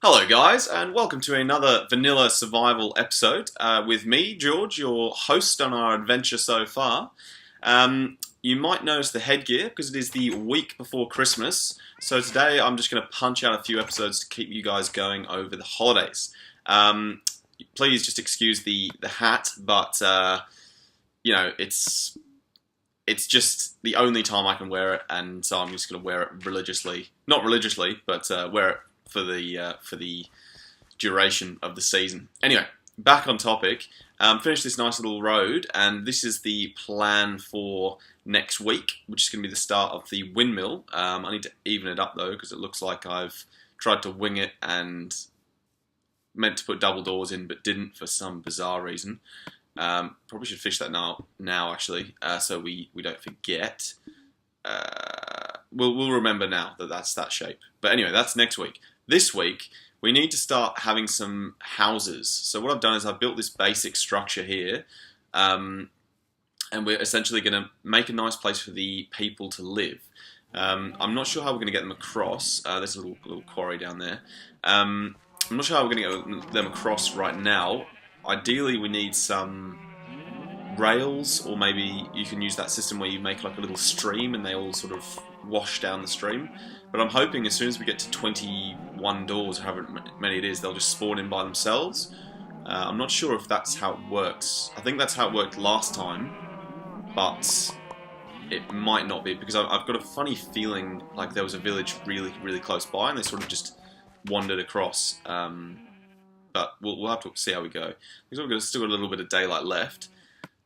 Hello, guys, and welcome to another vanilla survival episode with me, George, your host on our adventure so far. You might notice the headgear because it is the week before Christmas. So today I'm just going to punch out a few episodes to keep you guys going over the holidays. Please just excuse the hat, but it's just the only time I can wear it, and so I'm just going to wear it religiously. Not religiously, but wear it for the duration of the season. Anyway, back on topic. Finished this nice little road, and this is the plan for next week, which is going to be the start of the windmill. I need to even it up though, because it looks like I've tried to wing it and meant to put double doors in, but didn't for some bizarre reason. Probably should fish that now actually, so we don't forget. We'll remember now that that's that shape. But anyway, that's next week. This week, we need to start having some houses. So what I've done is I've built this basic structure here, and we're essentially going to make a nice place for the people to live. I'm not sure how we're going to get them across. There's a little quarry down there. I'm not sure how we're going to get them across right now. Ideally, we need some rails, or maybe you can use that system where you make like a little stream and they all sort of wash down the stream. But I'm hoping as soon as we get to 21 doors, however many it is, they'll just spawn in by themselves. I'm not sure if that's how it works. I think that's how it worked last time, but it might not be, because I've got a funny feeling like there was a village really, really close by and they sort of just wandered across. But we'll have to see how we go, because we've still got a little bit of daylight left.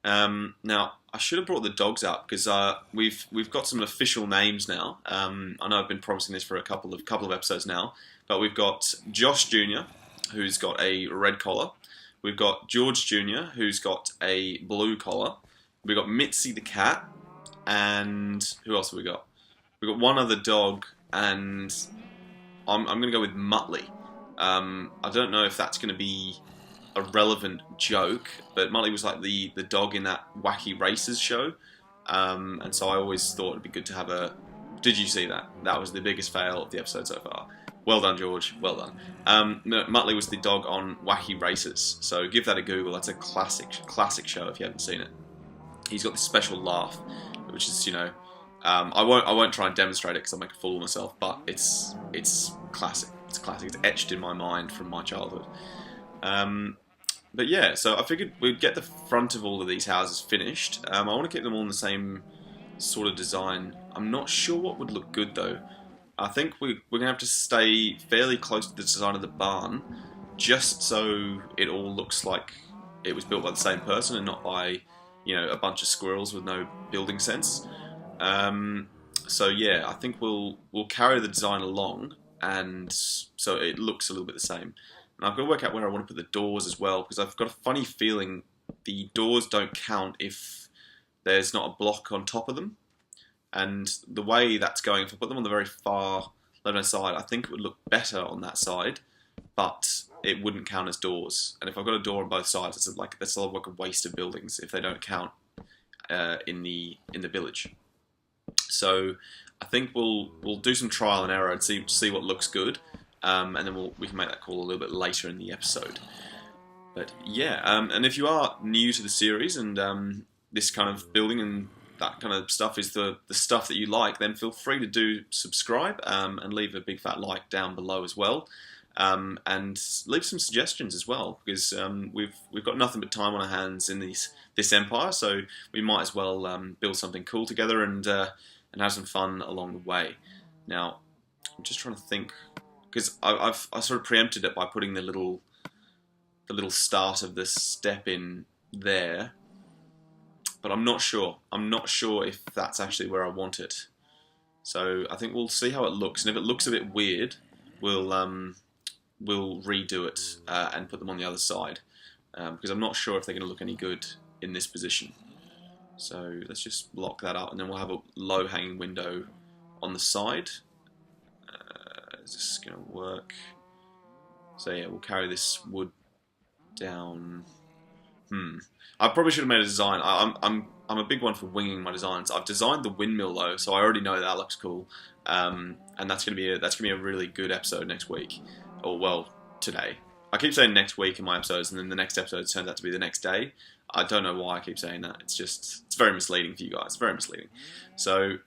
Now, I should have brought the dogs out, because we've got some official names now. I know I've been promising this for a couple of episodes now, but we've got Josh Jr., who's got a red collar. We've got George Jr., who's got a blue collar. We've got Mitzi the cat, and who else have we got? We've got one other dog, and I'm going to go with Muttley. I don't know if that's going to be a relevant joke, but Muttley was like the dog in that Wacky Races show, and so I always thought it'd be good to have a... Did you see that? That was the biggest fail of the episode so far. Well done, George. Well done. No, Muttley was the dog on Wacky Races, so give that a Google. That's a classic show if you haven't seen it. He's got this special laugh, which is, I won't try and demonstrate it because I'll make a fool of myself, but it's classic. It's classic. It's etched in my mind from my childhood. But yeah, so I figured we'd get the front of all of these houses finished. I want to keep them all in the same sort of design. I'm not sure what would look good though. I think we're going to have to stay fairly close to the design of the barn, just so it all looks like it was built by the same person and not by, a bunch of squirrels with no building sense. So yeah, I think we'll carry the design along, and so it looks a little bit the same. And I've got to work out where I want to put the doors as well, because I've got a funny feeling the doors don't count if there's not a block on top of them. And the way that's going, if I put them on the very far left-hand side, I think it would look better on that side, but it wouldn't count as doors. And if I've got a door on both sides, that's a like a waste of buildings if they don't count in the village. So I think we'll do some trial and error and see what looks good. And then we can make that call a little bit later in the episode. But yeah, and if you are new to the series and this kind of building and that kind of stuff is the stuff that you like, then feel free to do subscribe and leave a big fat like down below as well. And leave some suggestions as well, because we've got nothing but time on our hands in this empire, so we might as well build something cool together and have some fun along the way. Now, I'm just trying to think, because I sort of preempted it by putting the little start of the step in there, but I'm not sure. I'm not sure if that's actually where I want it. So I think we'll see how it looks, and if it looks a bit weird, we'll redo it and put them on the other side, because I'm not sure if they're going to look any good in this position. So let's just block that out, and then we'll have a low-hanging window on the side. Is this going to work? So yeah, we'll carry this wood down. I probably should have made a design. I'm a big one for winging my designs. I've designed the windmill though, so I already know that looks cool. And that's gonna be a really good episode next week. or well, today. I keep saying next week in my episodes, and then the next episode turns out to be the next day. I don't know why I keep saying that. It's very misleading for you guys. Very misleading. So,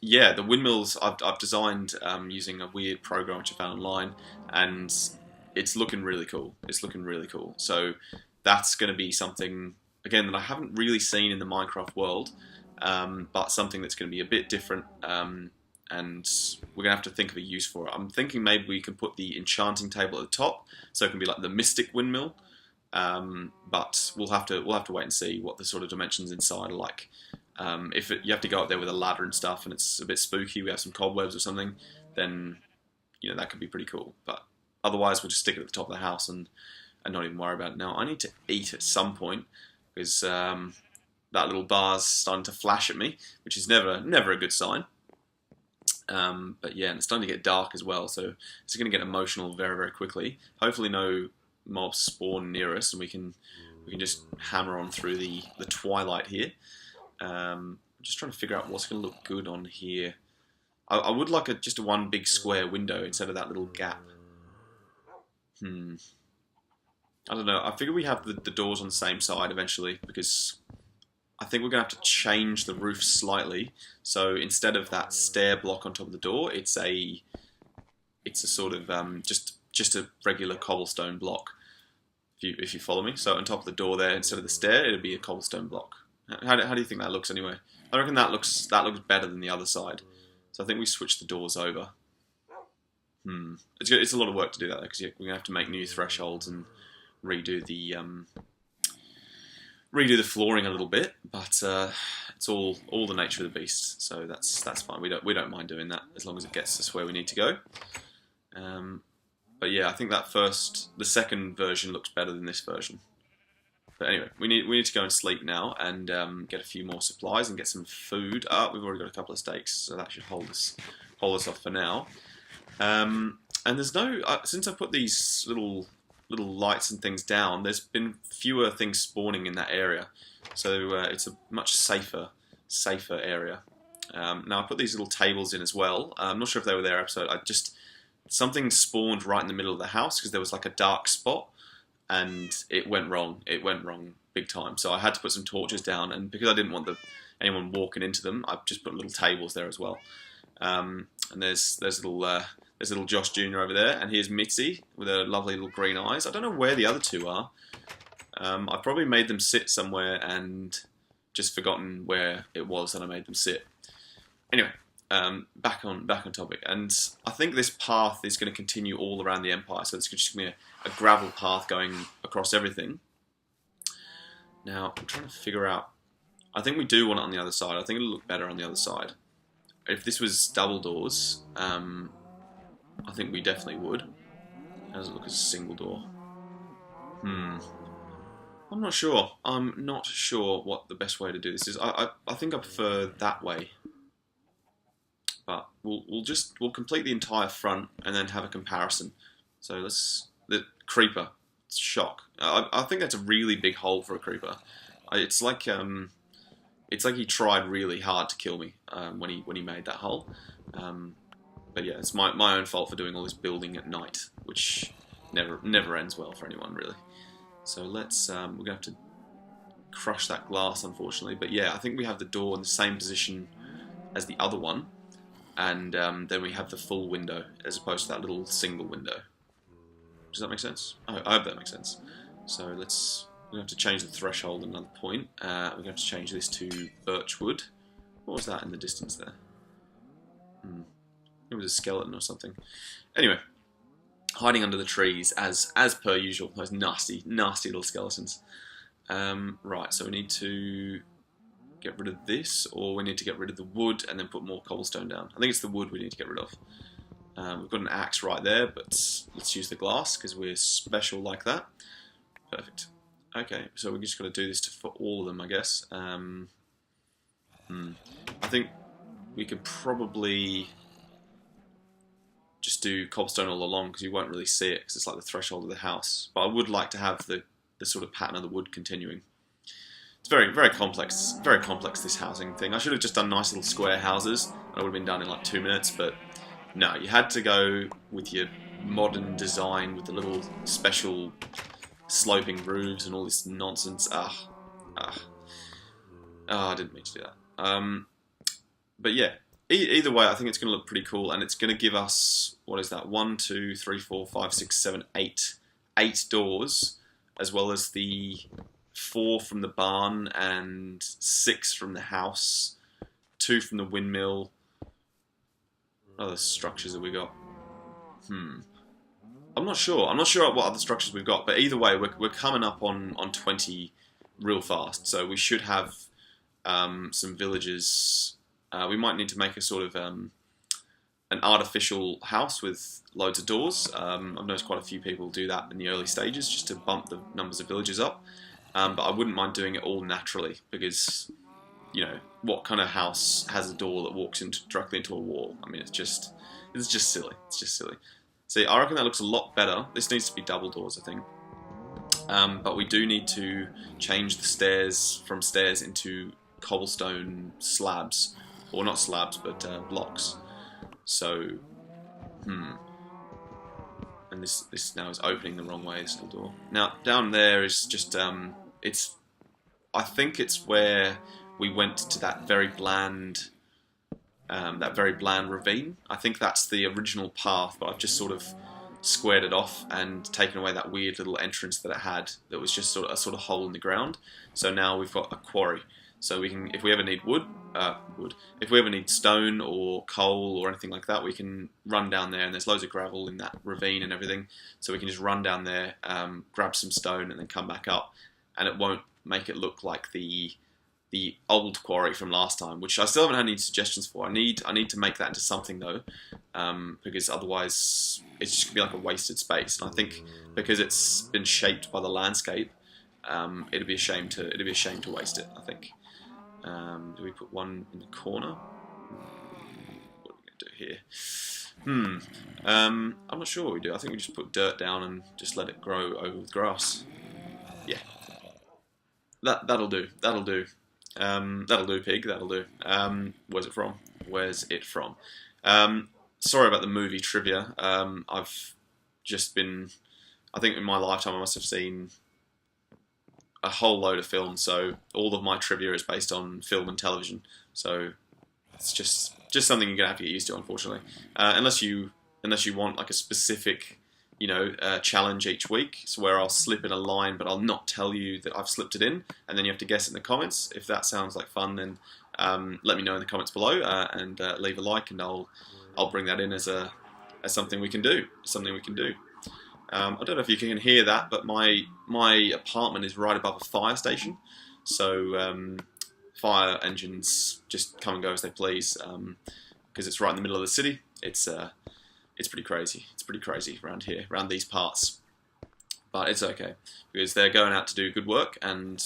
yeah, the windmills I've designed using a weird program which I found online, and it's looking really cool. It's looking really cool. So that's going to be something, again, that I haven't really seen in the Minecraft world, but something that's going to be a bit different, and we're going to have to think of a use for it. I'm thinking maybe we can put the enchanting table at the top, so it can be like the mystic windmill, but we'll have to wait and see what the sort of dimensions inside are like. If you have to go up there with a ladder and stuff, and it's a bit spooky, we have some cobwebs or something, then that could be pretty cool. But otherwise, we'll just stick it at the top of the house and not even worry about it. Now, I need to eat at some point because that little bar's starting to flash at me, which is never a good sign. But yeah, and it's starting to get dark as well, so it's going to get emotional very, very quickly. Hopefully, no mobs spawn near us, and we can just hammer on through the twilight here. I'm just trying to figure out what's going to look good on here. I would like just one big square window instead of that little gap. I don't know. I figure we have the doors on the same side eventually, because I think we're going to have to change the roof slightly. So instead of that stair block on top of the door, it's a sort of just a regular cobblestone block. If you follow me. So on top of the door there, instead of the stair, it'll be a cobblestone block. How do you think that looks anyway? I reckon that looks better than the other side. So I think we switch the doors over. It's a lot of work to do that though, because we're going to have to make new thresholds and redo the flooring a little bit. But it's all the nature of the beast, so that's fine. We don't mind doing that as long as it gets us where we need to go. But yeah, I think the second version looks better than this version. But anyway, we need to go and sleep now and get a few more supplies and get some food. We've already got a couple of steaks, so that should hold us off for now. And there's no since I put these little lights and things down, there's been fewer things spawning in that area, so it's a much safer area. Now I put these little tables in as well. I'm not sure if they were there episode. Something spawned right in the middle of the house because there was like a dark spot. And it went wrong. It went wrong big time. So I had to put some torches down, and because I didn't want anyone walking into them, I just put little tables there as well. And there's little Josh Jr. over there, and here's Mitzi with her lovely little green eyes. I don't know where the other two are. I probably made them sit somewhere and just forgotten where it was that I made them sit. Anyway, back on topic, and I think this path is going to continue all around the Empire. So it's just going to be a gravel path going across everything. Now, I'm trying to figure out... I think we do want it on the other side. I think it'll look better on the other side. If this was double doors, I think we definitely would. How does it look as a single door? I'm not sure. I'm not sure what the best way to do this is. I think I prefer that way. But we'll complete the entire front and then have a comparison. So the creeper, shock. I think that's a really big hole for a creeper. It's like he tried really hard to kill me when he made that hole. But yeah, it's my own fault for doing all this building at night, which never ends well for anyone really. So we're gonna have to crush that glass, unfortunately. But yeah, I think we have the door in the same position as the other one. And then we have the full window as opposed to that little single window. Does that make sense? I hope that makes sense. So we're going to have to change the threshold at another point. We're going to have to change this to birchwood. What was that in the distance there? It was a skeleton or something. Anyway, hiding under the trees as per usual. Those nasty little skeletons. Right, so we need to get rid of this, or we need to get rid of the wood and then put more cobblestone down. I think it's the wood we need to get rid of. We've got an axe right there, but let's use the glass because we're special like that. Perfect. Okay, so we're just got to do this for all of them, I guess. I think we could probably just do cobblestone all along because you won't really see it because it's like the threshold of the house. But I would like to have the sort of pattern of the wood continuing. It's very, very complex, this housing thing. I should have just done nice little square houses, and it would have been done in like 2 minutes, but no, you had to go with your modern design with the little special sloping roofs and all this nonsense. I didn't mean to do that. But yeah, either way, I think it's going to look pretty cool, and it's going to give us, what is that? 1, 2, 3, 4, 5, 6, 7, 8. 8 doors, as well as the 4 from the barn and 6 from the house, 2 from the windmill. What other structures have we got? I'm not sure. I'm not sure what other structures we've got, but either way, we're coming up on 20 real fast, so we should have some villages. We might need to make a sort of an artificial house with loads of doors. I've noticed quite a few people do that in the early stages just to bump the numbers of villages up. But I wouldn't mind doing it all naturally because, you know, what kind of house has a door that walks directly into a wall? I mean, it's just silly. It's just silly. See, I reckon that looks a lot better. This needs to be double doors, I think. But we do need to change the stairs from stairs into cobblestone slabs. Or not slabs, but blocks. So, and this now is opening the wrong way, this little door. Now, down there is just, I think it's where we went to that very bland ravine. I think that's the original path, but I've just sort of squared it off and taken away that weird little entrance that it had that was just sort of a hole in the ground. So now we've got a quarry. So we can, if we ever need if we ever need stone or coal or anything like that, we can run down there, and there's loads of gravel in that ravine and everything, so we can just run down there, grab some stone and then come back up, and it won't make it look like the old quarry from last time, which I still haven't had any suggestions for. I need to make that into something though, because otherwise it's just gonna be like a wasted space, and I think because it's been shaped by the landscape, it'd be a shame to waste it, I think. Do we put one in the corner? What are we going to do here? I'm not sure what we do. I think we just put dirt down and just let it grow over with grass. Yeah. That'll do. That'll do. That'll do, pig. That'll do. Where's it from? Where's it from? Sorry about the movie trivia. I've just been... I think in my lifetime I must have seen a whole load of films, so all of my trivia is based on film and television. So it's just something you're gonna have to get used to, unfortunately. Unless you want like a specific, challenge each week, so where I'll slip in a line, but I'll not tell you that I've slipped it in, and then you have to guess it in the comments. If that sounds like fun, then let me know in the comments below, and leave a like, and I'll bring that in as something we can do. I don't know if you can hear that, but my apartment is right above a fire station, so fire engines just come and go as they please, because it's right in the middle of the city. It's pretty crazy. It's pretty crazy around here, around these parts. But it's okay, because they're going out to do good work, and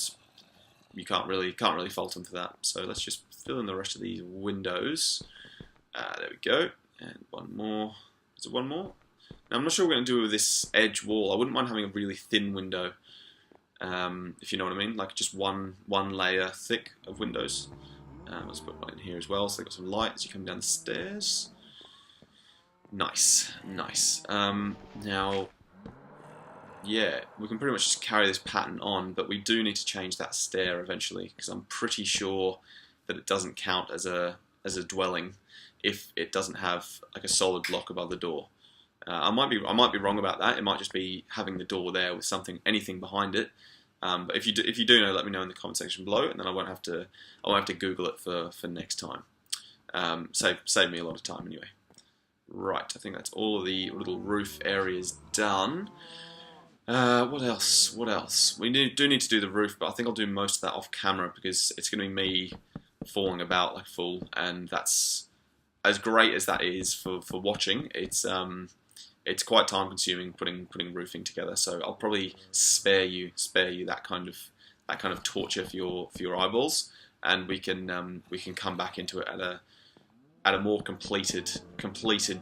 you can't really fault them for that. So let's just fill in the rest of these windows. There we go, and one more. Is it one more? Now, I'm not sure what we're going to do with this edge wall. I wouldn't mind having a really thin window, if you know what I mean, like just one layer thick of windows. Let's put one in here as well, so they've got some light as you come down the stairs. Nice. Now, yeah, we can pretty much just carry this pattern on, but we do need to change that stair eventually, because I'm pretty sure that it doesn't count as a dwelling if it doesn't have like a solid block above the door. I might be wrong about that. It might just be having the door there with anything behind it. But if you do know, let me know in the comment section below, and then I won't have to Google it for next time. Save me a lot of time anyway. Right, I think that's all of the little roof areas done. What else? We do need to do the roof, but I think I'll do most of that off camera because it's going to be me falling about like a fool, and that's as great as that is for watching. It's quite time consuming putting roofing together, so I'll probably spare you that kind of torture for your eyeballs, and we can come back into it at a more completed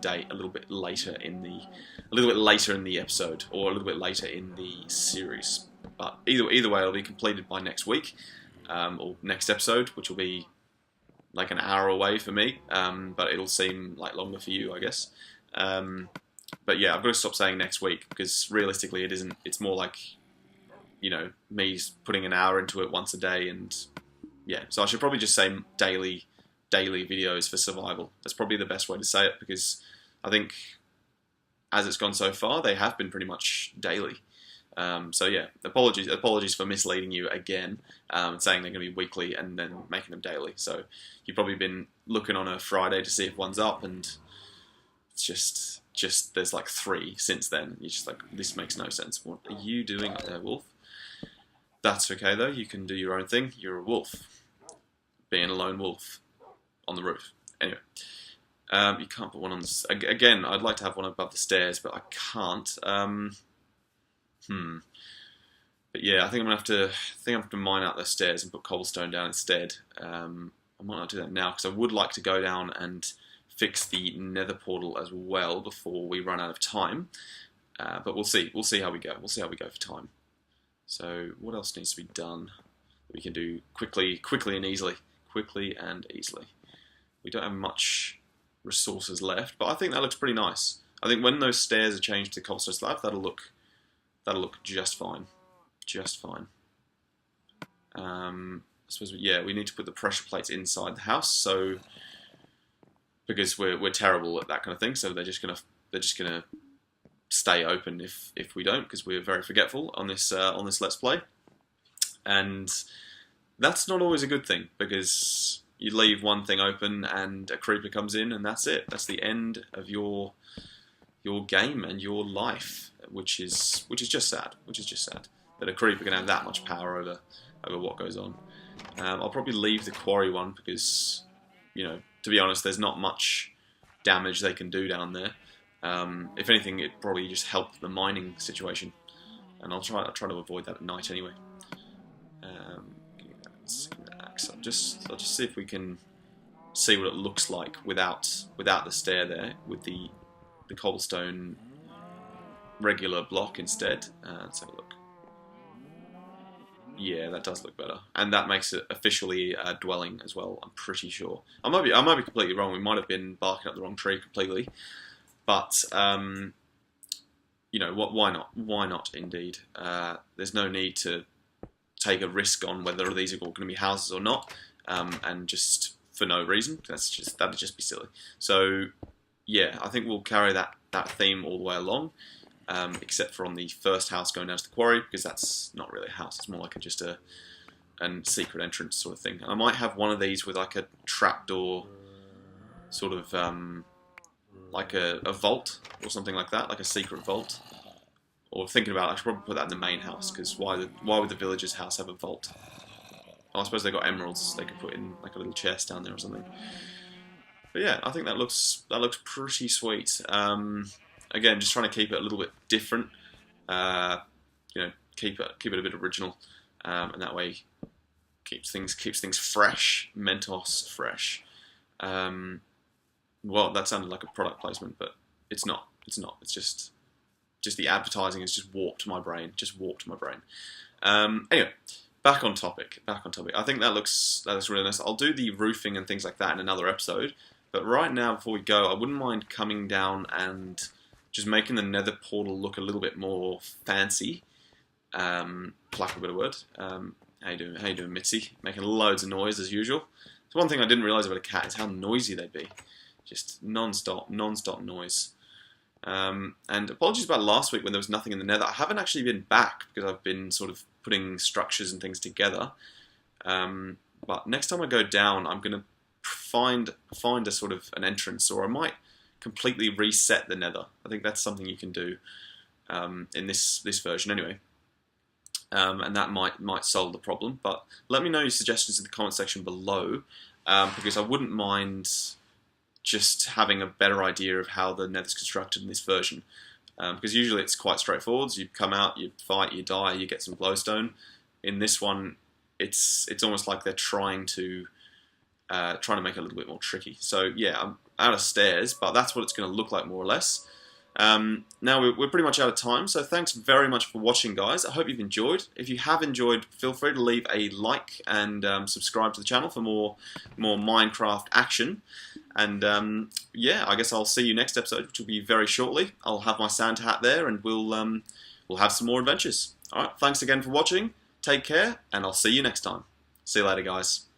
date a little bit later in the episode, or a little bit later in the series. But either way, it'll be completed by next week, or next episode, which will be like an hour away for me, but it'll seem like longer for you, I guess. But yeah, I've got to stop saying next week, because realistically it isn't. It's more like, you know, me putting an hour into it once a day, and yeah. So I should probably just say daily videos for survival. That's probably the best way to say it, because I think as it's gone so far, they have been pretty much daily. So yeah, apologies for misleading you again, saying they're going to be weekly and then making them daily. So you've probably been looking on a Friday to see if one's up, and it's just there's like 3 since then. You're just like, this makes no sense. What are you doing up there, wolf? That's okay though. You can do your own thing. You're a wolf, being a lone wolf on the roof. Anyway. You can't put one on the... Again, I'd like to have one above the stairs, but I can't. But yeah, I think I'm gonna have to mine out the stairs and put cobblestone down instead. I might not do that now, because I would like to go down and fix the nether portal as well before we run out of time. But we'll see. We'll see how we go. We'll see how we go for time. So what else needs to be done that we can do quickly and easily? Quickly and easily. We don't have much resources left, but I think that looks pretty nice. I think when those stairs are changed to cobblestone slab, that'll look just fine. Just fine. I suppose we need to put the pressure plates inside the house, so because we're terrible at that kind of thing, so they're just gonna stay open if we don't, because we're very forgetful on this Let's Play, and that's not always a good thing, because you leave one thing open and a creeper comes in, and that's it. That's the end of your game and your life, which is just sad. Which is just sad that a creeper can have that much power over what goes on. I'll probably leave the quarry one, because, you know, to be honest, there's not much damage they can do down there. If anything, it probably just helped the mining situation, and I'll try to avoid that at night anyway. I'll just see if we can see what it looks like without the stair there, with the cobblestone regular block instead. Let's have a look. Yeah, that does look better, and that makes it officially a dwelling as well. I'm pretty sure. I might be completely wrong. We might have been barking up the wrong tree completely, but you know what? Why not? Why not? Indeed, there's no need to take a risk on whether these are all going to be houses or not, and just for no reason. That'd just be silly. So yeah, I think we'll carry that theme all the way along, except for on the first house going down to the quarry, because that's not really a house. It's more like just a secret entrance sort of thing. I might have one of these with like a trapdoor, sort of like a vault or something like that, like a secret vault. Or thinking about it, I should probably put that in the main house, because why would the villager's house have a vault? Oh, I suppose they got emeralds they could put in like a little chest down there or something. But yeah, I think that looks pretty sweet. Again, just trying to keep it a little bit different. You know, keep it a bit original, and that way keeps things fresh. Mentos fresh. Well, that sounded like a product placement, but it's not. It's not. It's just the advertising has just warped my brain. Anyway, back on topic. I think that looks really nice. I'll do the roofing and things like that in another episode. But right now, before we go, I wouldn't mind coming down and just making the nether portal look a little bit more fancy. For lack of a better word. How you doing, Mitzi? Making loads of noise as usual. So one thing I didn't realise about a cat is how noisy they'd be. Just non-stop noise. And apologies about last week when there was nothing in the nether. I haven't actually been back because I've been sort of putting structures and things together. But next time I go down, I'm going to find a sort of an entrance, or I might completely reset the nether. I think that's something you can do in this version anyway. And that might solve the problem. But let me know your suggestions in the comment section below, because I wouldn't mind just having a better idea of how the nether's constructed in this version. Because usually it's quite straightforward. You come out, you fight, you die, you get some glowstone. In this one, it's almost like they're trying to make it a little bit more tricky. So yeah, I'm out of stairs, but that's what it's going to look like more or less. Now we're pretty much out of time, so thanks very much for watching, guys. I hope you've enjoyed. If you have enjoyed, feel free to leave a like and subscribe to the channel for more Minecraft action. And yeah, I guess I'll see you next episode, which will be very shortly. I'll have my Santa hat there, and we'll have some more adventures. All right, thanks again for watching. Take care, and I'll see you next time. See you later, guys.